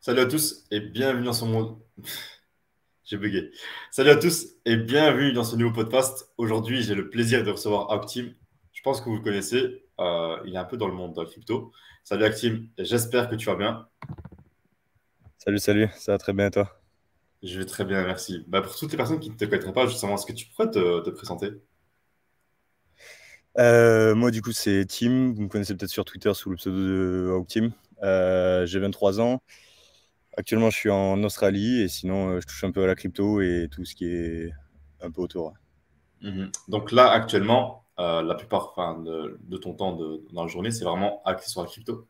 Salut à tous et bienvenue dans ce monde. J'ai bugué. Salut à tous et bienvenue dans ce nouveau podcast. Aujourd'hui, j'ai le plaisir de recevoir Actim. Je pense que vous le connaissez. Il est un peu dans le monde de la crypto. Salut Actim, j'espère que tu vas bien. Salut, salut, ça va très bien et toi? Je vais très bien, merci. Pour toutes les personnes qui ne te connaîtraient pas, justement, est-ce que tu pourrais te présenter? Moi, du coup, c'est Tim. Vous me connaissez peut-être sur Twitter sous le pseudo de Hawktim. J'ai 23 ans. Actuellement, je suis en Australie et sinon, je touche un peu à la crypto et tout ce qui est un peu autour. Mhm. Donc là, actuellement, la plupart de ton temps dans la journée, c'est vraiment axé sur la crypto.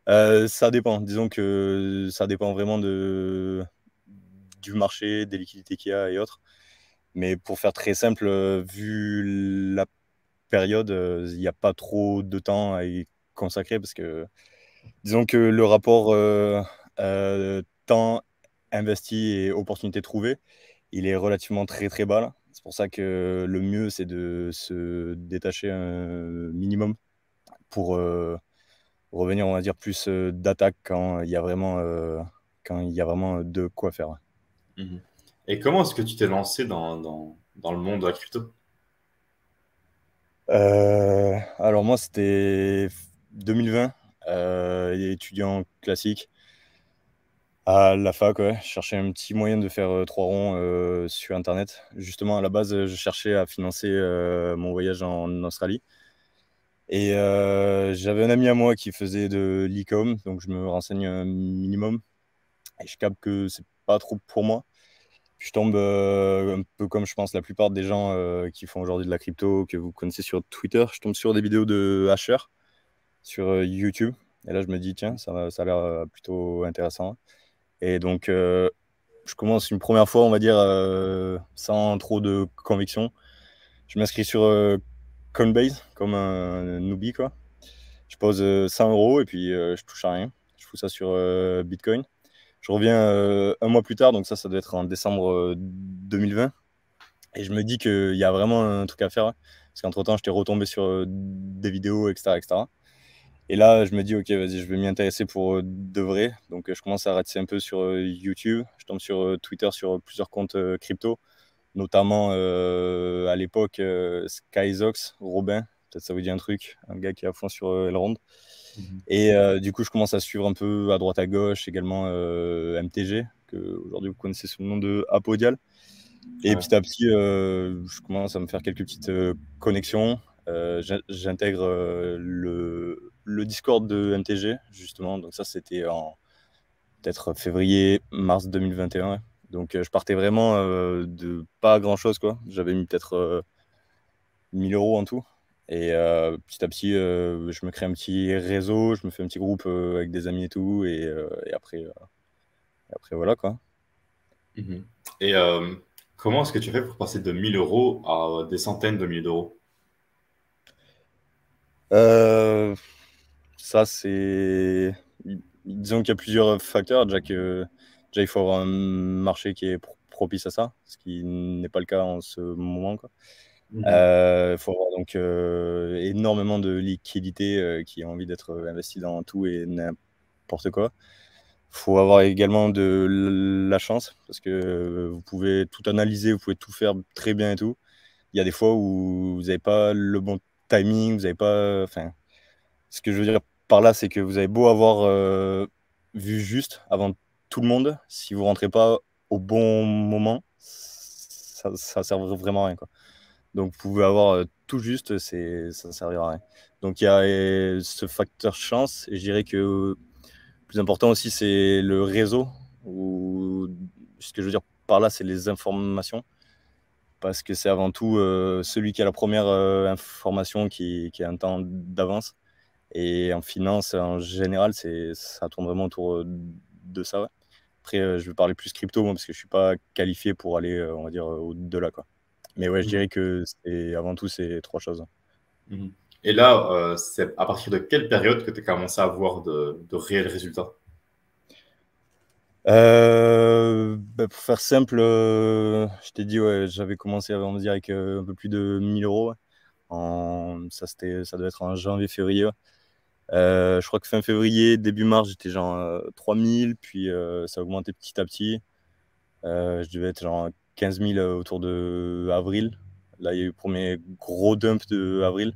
Ça dépend. Disons que ça dépend vraiment du marché, des liquidités qu'il y a et autres. Mais pour faire très simple, vu la période, il n'y a pas trop de temps à y consacrer parce que disons que le rapport temps investi et opportunité trouvée, il est relativement très très bas là. C'est pour ça que le mieux, c'est de se détacher un minimum pour revenir, on va dire, plus d'attaque quand il y a vraiment de quoi faire. Mhm. Et comment est-ce que tu t'es lancé dans le monde de la crypto? Alors moi, c'était 2020, étudiant classique. À la fac, ouais, je cherchais un petit moyen de faire 3 ronds sur Internet. Justement, à la base, je cherchais à financer mon voyage en Australie. Et j'avais un ami à moi qui faisait de l'e-com, donc je me renseigne un minimum. Et je capte que c'est pas trop pour moi. Puis je tombe un peu comme je pense la plupart des gens qui font aujourd'hui de la crypto, que vous connaissez sur Twitter, je tombe sur des vidéos de Hasher sur YouTube. Et là, je me dis, tiens, ça a l'air plutôt intéressant. Et donc, je commence une première fois, on va dire, sans trop de conviction. Je m'inscris sur Coinbase comme un newbie, quoi. Je pose 100 euros et puis je touche à rien. Je fous ça sur Bitcoin. Je reviens un mois plus tard, donc ça doit être en décembre 2020. Et je me dis qu'il y a vraiment un truc à faire, hein. Parce qu'entre-temps, j'étais retombé sur des vidéos, etc., etc. Et là, je me dis, ok, vas-y, je vais m'y intéresser pour de vrai. Donc, je commence à ratisser un peu sur YouTube. Je tombe sur Twitter sur plusieurs comptes crypto, notamment à l'époque Skyzox, Robin. Peut-être ça vous dit un truc, un gars qui est à fond sur Elrond. Mhm. Et du coup, je commence à suivre un peu à droite à gauche également MTG, que aujourd'hui vous connaissez sous le nom de Apodial. Et Ouais. petit à petit, je commence à me faire quelques petites connexions. J'intègre le Discord de MTG, justement. Donc ça, c'était en peut-être février, mars 2021. Donc je partais vraiment de pas grand-chose, quoi. J'avais mis peut-être 1000 euros en tout. Et petit à petit, je me crée un petit réseau, je me fais un petit groupe avec des amis et tout. Et après, voilà, quoi. Mhm. Et comment est-ce que tu fais pour passer de 1000 euros à des centaines de milliers d'euros? Euh, Ça, c'est. Disons qu'il y a plusieurs facteurs. Déjà, il faut avoir un marché qui est propice à ça, ce qui n'est pas le cas en ce moment, quoi. Mhm. Il faut avoir donc énormément de liquidités qui ont envie d'être investies dans tout et n'importe quoi. Il faut avoir également de la chance parce que vous pouvez tout analyser, vous pouvez tout faire très bien et tout. Il y a des fois où vous n'avez pas le bon timing, vous n'avez pas. Enfin, ce que je veux dire par là, c'est que vous avez beau avoir vu juste avant tout le monde, si vous rentrez pas au bon moment, ça sert vraiment à rien, quoi. Donc vous pouvez avoir tout juste, ça ne servira à rien. Donc il y a ce facteur chance, et je dirais que le plus important aussi, c'est le réseau, ou ce que je veux dire par là, c'est les informations, parce que c'est avant tout celui qui a la première information qui a un temps d'avance. Et en finance, en général, ça tourne vraiment autour de ça, ouais. Après, je vais parler plus crypto, moi, parce que je suis pas qualifié pour aller, on va dire, au-delà, quoi. Mais ouais, je Mhm. dirais que avant tout, c'est trois choses. Mhm. Et là, c'est à partir de quelle période que tu as commencé à avoir de réels résultats? Pour faire simple, je t'ai dit, ouais, j'avais commencé, on va dire, avec un peu plus de 1000 euros. Ouais. Ça doit être en janvier-février, ouais. Je crois que fin février, début mars, j'étais genre 3000, puis ça a augmenté petit à petit. Je devais être genre 15 000 autour de avril. Là, il y a eu le premier gros dump de avril.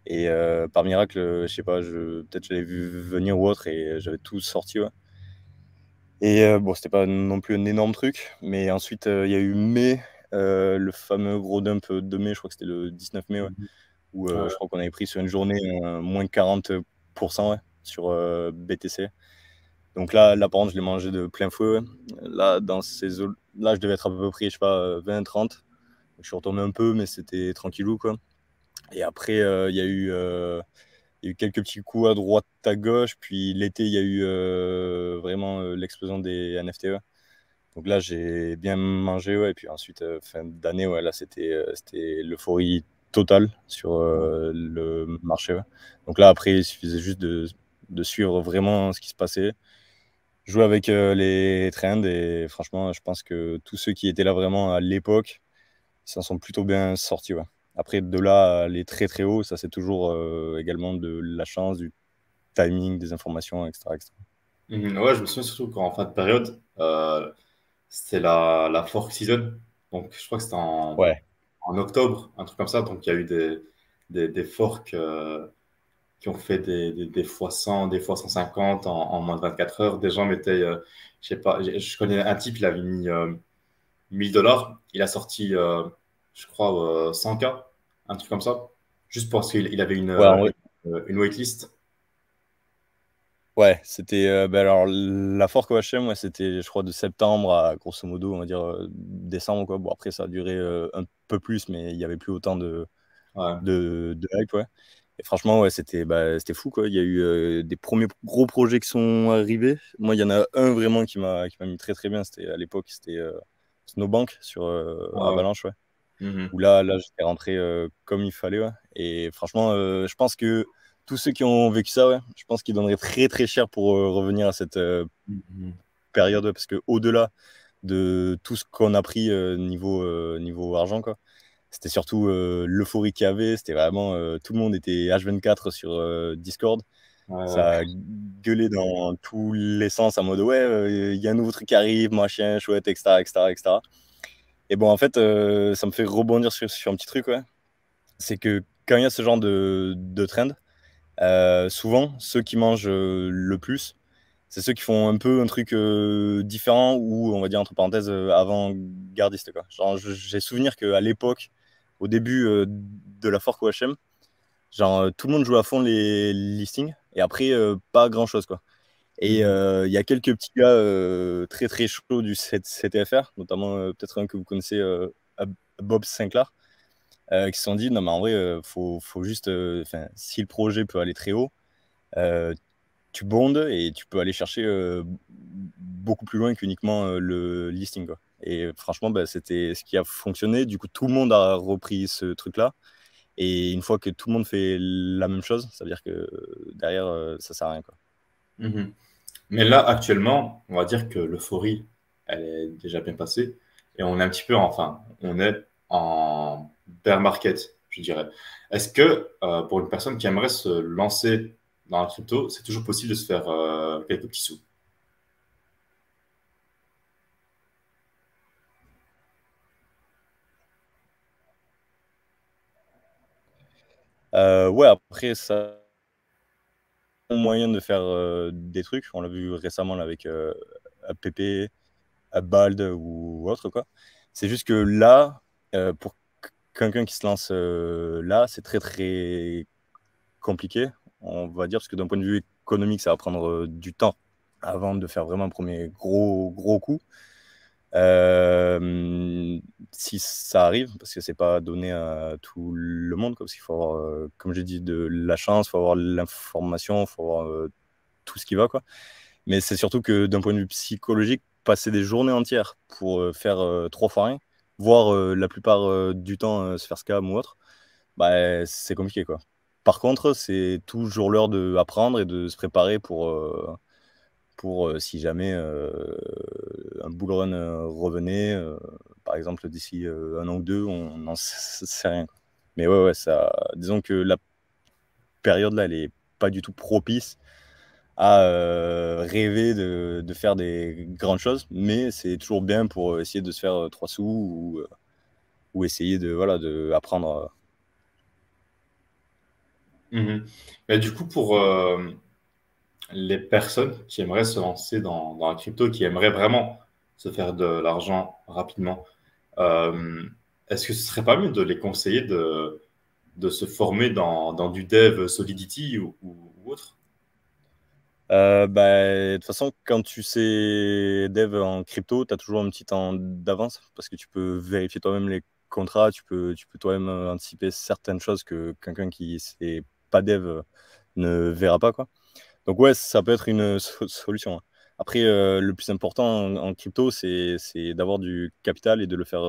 Et par miracle, je sais pas, peut-être je l'avais vu venir ou autre et j'avais tout sorti. Ouais. Et bon, c'était pas non plus un énorme truc. Mais ensuite, il y a eu mai, le fameux gros dump de mai, je crois que c'était le 19 mai, ouais, Mhm. où Ouais. je crois qu'on avait pris sur une journée moins 40%, ouais, sur BTC. Donc là, par contre, je l'ai mangé de plein fouet. Ouais. Là, là, je devais être à peu près, je sais pas, 20-30. Je suis retombé un peu, mais c'était tranquillou, quoi. Et après, il y a eu quelques petits coups à droite, à gauche. Puis l'été, il y a eu vraiment l'explosion des NFT. Ouais. Donc là, j'ai bien mangé. Ouais. Et puis ensuite, fin d'année, ouais, là, c'était l'euphorie totale sur le marché. Ouais. Donc là, après, il suffisait juste de suivre vraiment ce qui se passait, jouer avec les trends. Et franchement, je pense que tous ceux qui étaient là vraiment à l'époque, ils s'en sont plutôt bien sortis. Ouais. Après, de là à aller très très haut, ça c'est toujours également de la chance, du timing, des informations, etc. etc. Ouais, je me souviens surtout qu'en fin de période, c'était la fork season. Donc, je crois que c'était Ouais, en octobre, un truc comme ça. Donc, il y a eu des forks qui ont fait des fois 100, des fois 150 en moins de 24 heures. Des gens mettaient, je sais pas, je connais un type, il avait mis 1000 $. Il a sorti, je crois, 100K, un truc comme ça. Juste parce qu'il avait ouais, en vrai, une waitlist. ouais, c'était ben alors la fork OHM, ouais, c'était je crois de septembre à grosso modo, on va dire décembre quoi. Bon après ça a duré un peu plus, mais il y avait plus autant Ouais, de hype, ouais. Et franchement, ouais, c'était fou, quoi. Il y a eu des premiers gros projets qui sont arrivés. Moi, il y en a un vraiment qui m'a mis très très bien. C'était à l'époque, c'était Snowbank sur ouais. Avalanche, ouais. Mhm. Où là, j'étais rentré comme il fallait, ouais. Et franchement, je pense que tous ceux qui ont vécu ça, ouais, je pense qu'ils donneraient très très cher pour revenir à cette Mhm. période, ouais, parce que au-delà de tout ce qu'on a pris niveau argent, quoi. C'était surtout l'euphorie qu'il y avait. C'était vraiment tout le monde était H24 sur Discord. Ouais, ouais. Ça gueulait dans tous les sens en mode ouais, il y a un nouveau truc qui arrive, machin, chouette, etc. etc., etc. Et bon, en fait, ça me fait rebondir sur un petit truc, ouais. C'est que quand il y a ce genre de trend, souvent, ceux qui mangent le plus, c'est ceux qui font un peu un truc différent ou, on va dire, entre parenthèses, avant-gardiste, quoi. Genre, j'ai souvenir qu'à l'époque, au début de la fork OHM, genre, tout le monde jouait à fond les listings et après, pas grand-chose, quoi. Et Mhm. il y a quelques petits gars très très chauds du CTFR, notamment peut-être un que vous connaissez, Bob Sinclair, qui se sont dit, non mais en vrai, faut juste, si le projet peut aller très haut, euh, tu bondes et tu peux aller chercher beaucoup plus loin qu'uniquement le listing, quoi. Et franchement, bah, c'était ce qui a fonctionné. Du coup, tout le monde a repris ce truc-là. Et une fois que tout le monde fait la même chose, ça veut dire que derrière, ça sert à rien, quoi. Mhm. Mais là, actuellement, on va dire que l'euphorie, elle est déjà bien passée. Et on est un petit peu, enfin, on est en bear market, je dirais. Est-ce que pour une personne qui aimerait se lancer dans la crypto, c'est toujours possible de se faire quelques petits sous? Ouais, après, ça a un moyen de faire des trucs. On l'a vu récemment là, avec PP, Bald ou autre, quoi. C'est juste que là, pour quelqu'un qui se lance là, c'est très très compliqué, on va dire, parce que d'un point de vue économique, ça va prendre du temps avant de faire vraiment un premier gros gros coup. Si ça arrive, parce que c'est pas donné à tout le monde, quoi, parce qu'il faut avoir, comme j'ai dit, de la chance, il faut avoir l'information, il faut avoir tout ce qui va, quoi. Mais c'est surtout que d'un point de vue psychologique, passer des journées entières pour faire trois fois rien, voire la plupart du temps se faire scam ou autre, bah, c'est compliqué, quoi. Par contre, c'est toujours l'heure d'apprendre et de se préparer pour si jamais un bull run revenait, par exemple d'ici un an ou deux, on n'en sait rien, quoi. Mais ouais, ça, disons que la période là, elle est pas du tout propice à rêver de faire des grandes choses, mais c'est toujours bien pour essayer de se faire 3 sous ou essayer de apprendre. Mhm. Mais du coup, pour les personnes qui aimeraient se lancer dans la crypto, qui aimeraient vraiment se faire de l'argent rapidement, euh, est-ce que ce serait pas mieux de les conseiller de se former dans du dev Solidity ou autre? De toute façon, quand tu sais dev en crypto, tu as toujours un petit temps d'avance parce que tu peux vérifier toi-même les contrats, tu peux toi-même anticiper certaines choses que quelqu'un qui n'est pas dev ne verra pas, quoi. Donc ouais, ça peut être une solution, hein. Après, le plus important en crypto, c'est d'avoir du capital et de le faire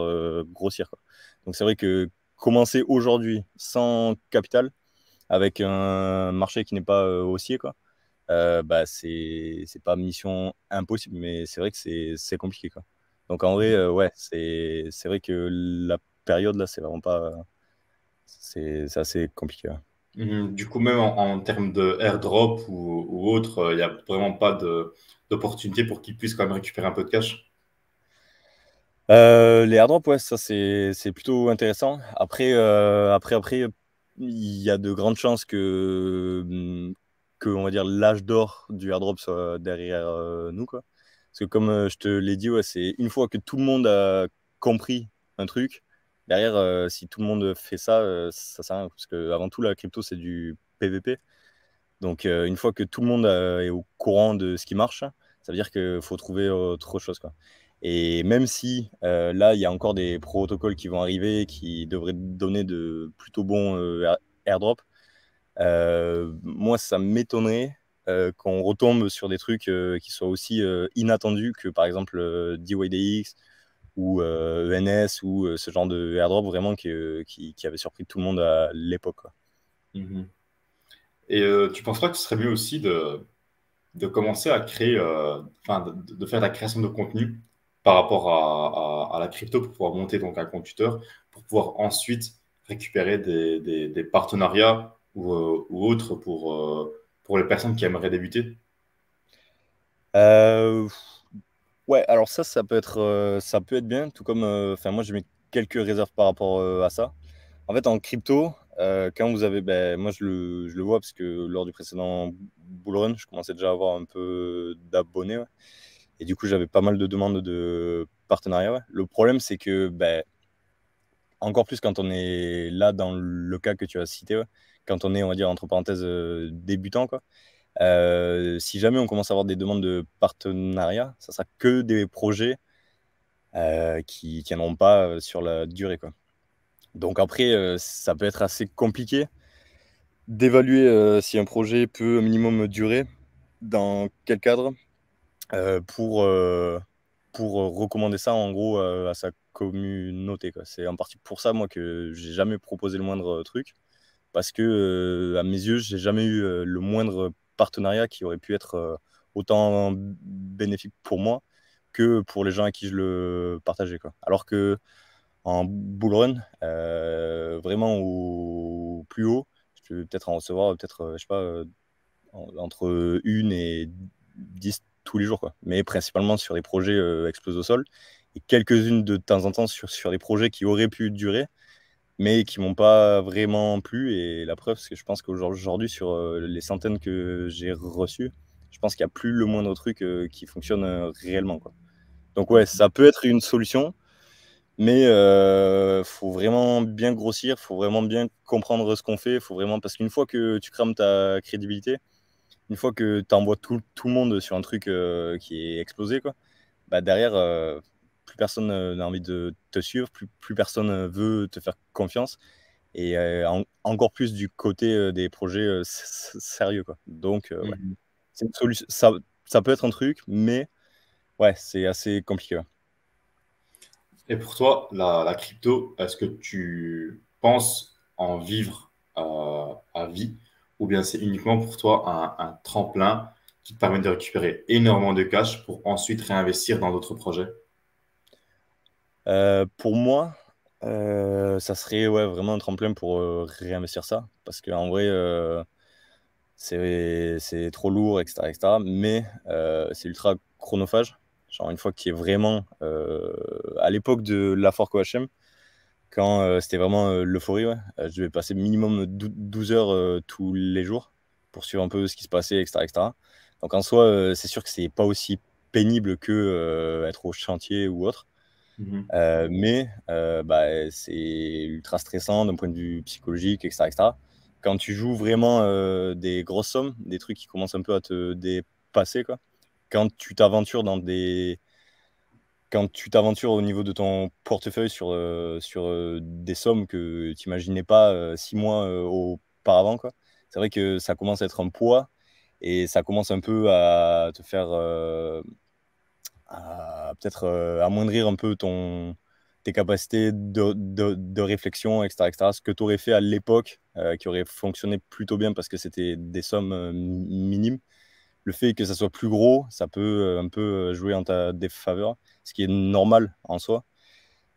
grossir, quoi. Donc c'est vrai que commencer aujourd'hui sans capital, avec un marché qui n'est pas haussier, quoi, c'est pas mission impossible, mais c'est vrai que c'est compliqué, quoi. Donc en vrai, ouais, c'est vrai que la période là, c'est vraiment pas. C'est assez compliqué, ouais. Mhm. Du coup, même en termes de airdrop ou autre, il n'y a vraiment pas d'opportunité pour qu'ils puissent quand même récupérer un peu de cash. Les airdrops, ouais, ça c'est plutôt intéressant. Après, il y a de grandes chances que on va dire l'âge d'or du airdrop soit derrière nous, quoi. Parce que comme je te l'ai dit, ouais, c'est une fois que tout le monde a compris un truc, derrière, si tout le monde fait ça, ça sert à rien. Parce que avant tout, la crypto, c'est du PVP. Donc une fois que tout le monde est au courant de ce qui marche, ça veut dire qu'il faut trouver autre chose, quoi. Et même si là, il y a encore des protocoles qui vont arriver qui devraient donner de plutôt bons airdrops, moi, ça m'étonnerait qu'on retombe sur des trucs qui soient aussi inattendus que par exemple DYDX ou ENS ou ce genre de airdrop vraiment qui avait surpris tout le monde à l'époque, quoi. Mhm. Et tu penses pas que ce serait mieux aussi de commencer à créer, enfin, de faire de la création de contenu par rapport à la crypto pour pouvoir monter donc un compte Twitter, pour pouvoir ensuite récupérer des partenariats ou autres pour les personnes qui aimeraient débuter? Euh, Ouais, alors ça peut être bien, tout comme, enfin moi j'ai mis quelques réserves par rapport à ça. En fait, en crypto, quand vous avez, ben, moi je le vois parce que lors du précédent bull run, je commençais déjà à avoir un peu d'abonnés, ouais. Et du coup, j'avais pas mal de demandes de partenariat, ouais. Le problème, c'est que, ben, encore plus quand on est là dans le cas que tu as cité, ouais, quand on est, on va dire, entre parenthèses, débutant, quoi. Si jamais on commence à avoir des demandes de partenariat, ça sera que des projets qui tiendront pas sur la durée, quoi. Donc après, ça peut être assez compliqué d'évaluer si un projet peut au minimum durer, dans quel cadre, pour recommander ça en gros à sa communauté, quoi. C'est en partie pour ça, moi, que j'ai jamais proposé le moindre truc, parce que à mes yeux, j'ai jamais eu le moindre partenariat qui aurait pu être autant bénéfique pour moi que pour les gens à qui je le partageais, quoi. Alors que en bull run, vraiment au plus haut, je peux peut-être en recevoir, peut-être, je sais pas, entre 1 et 10 tous les jours, quoi. Mais principalement sur des projets explose au sol et quelques-unes de temps en temps sur des projets qui auraient pu durer, mais qui m'ont pas vraiment plu. Et la preuve, c'est que je pense qu'aujourd'hui, sur les centaines que j'ai reçues, je pense qu'il n'y a plus le moindre truc qui fonctionne réellement, quoi. Donc ouais, ça peut être une solution, mais faut vraiment bien grossir, faut vraiment bien comprendre ce qu'on fait, faut vraiment parce qu'une fois que tu crames ta crédibilité, une fois que tu envoies tout le monde sur un truc qui est explosé, quoi, bah derrière, plus personne n'a envie de te suivre, plus personne veut te faire confiance et encore plus du côté des projets sérieux, quoi. Donc ouais, Mhm. c'est une solution, ça peut être un truc, mais ouais, c'est assez compliqué, ouais. Et pour toi, la crypto, est-ce que tu penses en vivre à vie ou bien c'est uniquement pour toi un tremplin qui te permet de récupérer énormément de cash pour ensuite réinvestir dans d'autres projets? Pour moi, ça serait ouais, vraiment un tremplin pour réinvestir ça. Parce qu'en vrai, c'est trop lourd, etc., etc. Mais c'est ultra chronophage. Genre, une fois qu'il est vraiment à l'époque de la fork OHM, quand c'était vraiment l'euphorie, ouais, je devais passer minimum 12 heures tous les jours pour suivre un peu ce qui se passait, etc., etc. Donc en soi, c'est sûr que c'est pas aussi pénible que être au chantier ou autre. Mhm. Mais bah, c'est ultra stressant d'un point de vue psychologique, etc., etc. Quand tu joues vraiment des grosses sommes, des trucs qui commencent un peu à te dépasser, quoi. Quand tu t'aventures dans des... Quand tu t'aventures au niveau de ton portefeuille sur des sommes que tu n'imaginais pas 6 mois auparavant, quoi. C'est vrai que ça commence à être un poids et ça commence un peu à te faire à peut-être amoindrir un peu tes capacités de réflexion, etc., etc. Ce que tu aurais fait à l'époque, qui aurait fonctionné plutôt bien parce que c'était des sommes minimes. Le fait que ça soit plus gros, ça peut un peu jouer en ta défaveur, ce qui est normal en soi.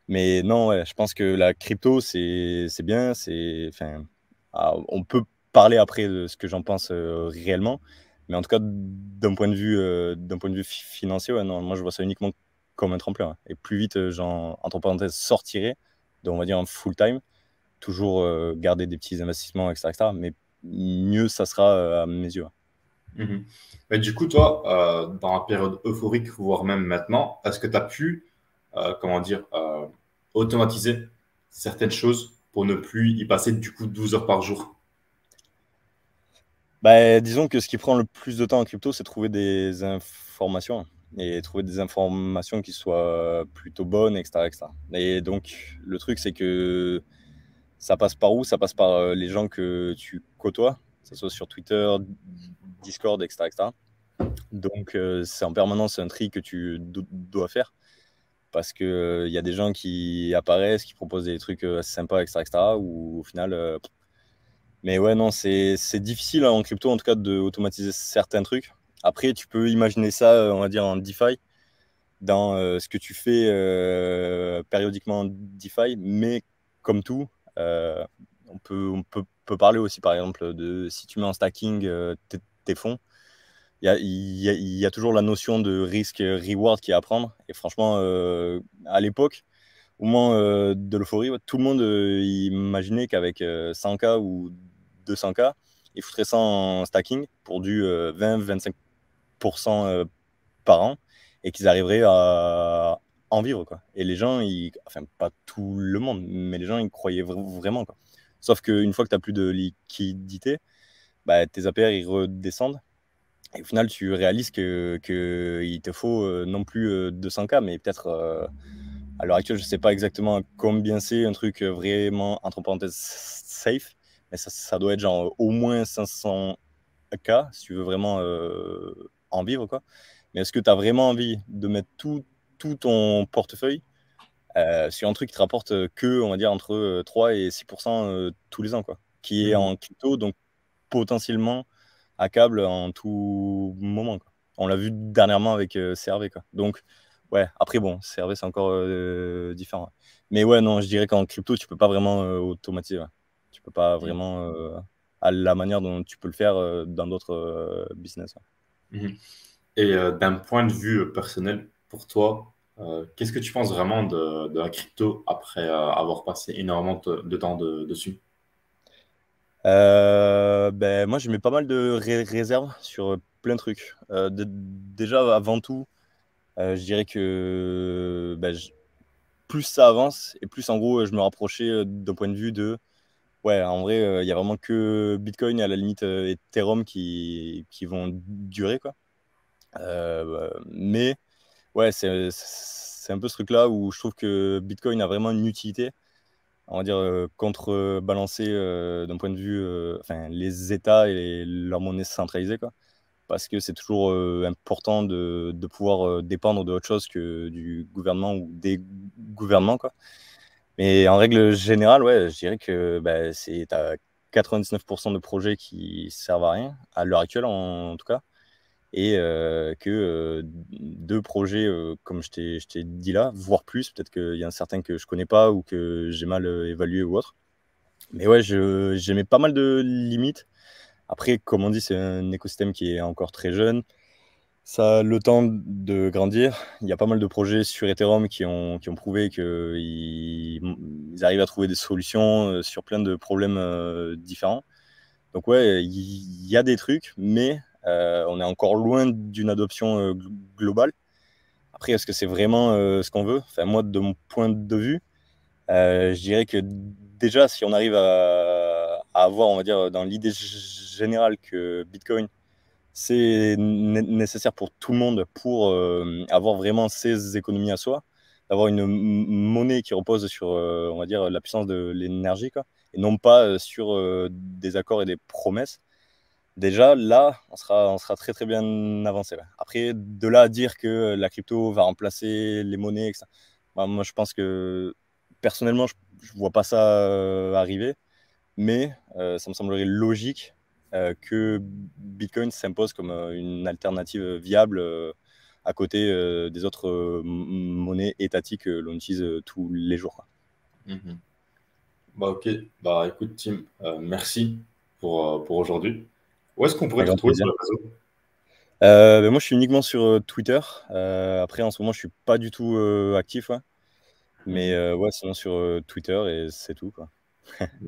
Mais non, ouais, je pense que la crypto, c'est bien. Enfin, on peut parler après de ce que j'en pense réellement. Mais en tout cas, d'un point de vue financier, ouais, non, moi, je vois ça uniquement comme un tremplin, ouais. Et plus vite, entre parenthèses, sortirai de, on va dire, un full-time, toujours garder des petits investissements, etc., etc., mais mieux ça sera à mes yeux, ouais. Mhm. Mais du coup, toi, dans la période euphorique, voire même maintenant, est-ce que tu as pu, comment dire, automatiser certaines choses pour ne plus y passer du coup 12 heures par jour? Bah, disons que ce qui prend le plus de temps en crypto, c'est trouver des informations et trouver des informations qui soient plutôt bonnes, etc., etc. Et donc, le truc, c'est que ça passe par où? Ça passe par les gens que tu côtoies, que ce soit sur Twitter, Discord, etc., etc. Donc, c'est en permanence un tri que tu dois faire parce qu'il y a des gens qui apparaissent, qui proposent des trucs assez sympas, etc., etc., où au final, mais ouais, non, c'est difficile hein, en crypto, en tout cas, d'automatiser certains trucs. Après, tu peux imaginer ça, on va dire, en DeFi, dans ce que tu fais périodiquement en DeFi, mais comme tout, euh, peut parler aussi, par exemple, de si tu mets en stacking tes fonds, il y a toujours la notion de risque-reward qui est à prendre. Et franchement, à l'époque, au moment de l'euphorie, ouais, tout le monde imaginait qu'avec 100K ou 200K, il foutrait ça en stacking pour du 20-25% par an et qu'ils arriveraient à en vivre, quoi. Et les gens, enfin, pas tout le monde, mais les gens, ils croyaient vraiment, quoi. Sauf qu'une fois que tu n'as plus de liquidité, bah, tes APR, ils redescendent. Et au final, tu réalises qu'il te faut non plus 200K, mais peut-être à l'heure actuelle, je ne sais pas exactement combien c'est un truc vraiment, entre parenthèses, safe, mais ça doit être genre au moins 500K si tu veux vraiment en vivre, quoi. Mais est-ce que tu as vraiment envie de mettre tout ton portefeuille sur un truc qui te rapporte que, on va dire, entre 3 et 6% tous les ans, quoi, qui est Mhm. en crypto, donc potentiellement à câble en tout moment, quoi. On l'a vu dernièrement avec CRV, quoi. Donc, ouais, après, bon, CRV, c'est encore différent. Mais ouais, non, je dirais qu'en crypto, tu peux pas vraiment automatiser, ouais. Tu peux pas vraiment à la manière dont tu peux le faire dans d'autres business, ouais. Mhm. Et d'un point de vue personnel, pour toi, qu'est-ce que tu penses vraiment de la crypto après avoir passé énormément de temps dessus? Ben, moi, je mets pas mal de réserves sur plein de trucs. Déjà, avant tout, je dirais que ben, plus ça avance et plus, en gros, je me rapprochais d'un point de vue de ouais, en vrai, il y a vraiment que Bitcoin et à la limite Ethereum qui vont durer, quoi. Mais ouais, c'est un peu ce truc-là où je trouve que Bitcoin a vraiment une utilité, on va dire, contrebalancer d'un point de vue, enfin, les États et leur monnaie centralisée, quoi. Parce que c'est toujours important de pouvoir dépendre de autre chose que du gouvernement ou des gouvernements, quoi. Mais en règle générale, ouais, je dirais que bah, t'as 99% de projets qui servent à rien, à l'heure actuelle en tout cas, et que deux projets, comme je t'ai dit là, voire plus, peut-être qu'il y en a certains que je connais pas ou que j'ai mal évalué ou autre. Mais ouais, j'ai mis pas mal de limites Après, comme on dit, c'est un écosystème qui est encore très jeune. Ça a le temps de grandir. Il y a pas mal de projets sur Ethereum qui ont prouvé qu'ils arrivent à trouver des solutions sur plein de problèmes différents. Donc ouais, il y a des trucs, mais on est encore loin d'une adoption globale. Après, est-ce que c'est vraiment ce qu'on veut? Enfin, moi, de mon point de vue, je dirais que déjà, si on arrive à avoir, on va dire, dans l'idée générale que Bitcoin, c'est nécessaire pour tout le monde pour avoir vraiment ses économies à soi, d'avoir une monnaie qui repose sur, on va dire, la puissance de l'énergie, quoi, et non pas sur des accords et des promesses. Déjà, là, on sera très très bien avancé. Ouais. Après, de là à dire que la crypto va remplacer les monnaies, etc., moi, je pense que personnellement, je ne vois pas ça arriver, mais ça me semblerait logique que Bitcoin s'impose comme une alternative viable à côté des autres monnaies étatiques que l'on utilise tous les jours. Quoi. Mhm. Bah, ok. Bah, écoute, Tim, merci pour aujourd'hui. Où est-ce qu'on pourrait Un te grand retrouver sur plaisir. le réseau? Ben moi, je suis uniquement sur Twitter. Après, en ce moment, je suis pas du tout actif. Ouais. Mais Mhm. ouais, sinon sur Twitter et c'est tout. Quoi.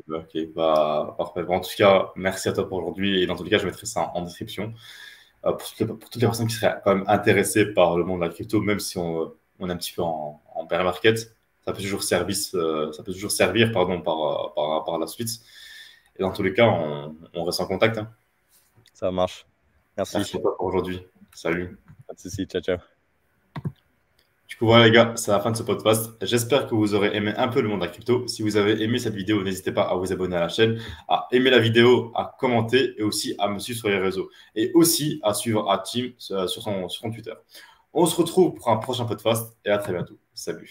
Ok, bah, parfait. Bon, en tout cas, merci à toi pour aujourd'hui. Et dans tous les cas, je mettrai ça en description. Pour toutes les personnes qui seraient quand même intéressées par le monde de la crypto, même si on est un petit peu en bear market, ça peut toujours servir pardon, par la suite. Et dans tous les cas, on reste en contact. Hein. Ça marche. Merci Merci. à toi pour aujourd'hui. Salut. Pas de soucis. Ciao, ciao. Du coup, voilà les gars, c'est la fin de ce podcast. J'espère que vous aurez aimé un peu le monde de la crypto. Si vous avez aimé cette vidéo, n'hésitez pas à vous abonner à la chaîne, à aimer la vidéo, à commenter et aussi à me suivre sur les réseaux. Et aussi à suivre à Tim sur son Twitter. On se retrouve pour un prochain podcast et à très bientôt. Salut.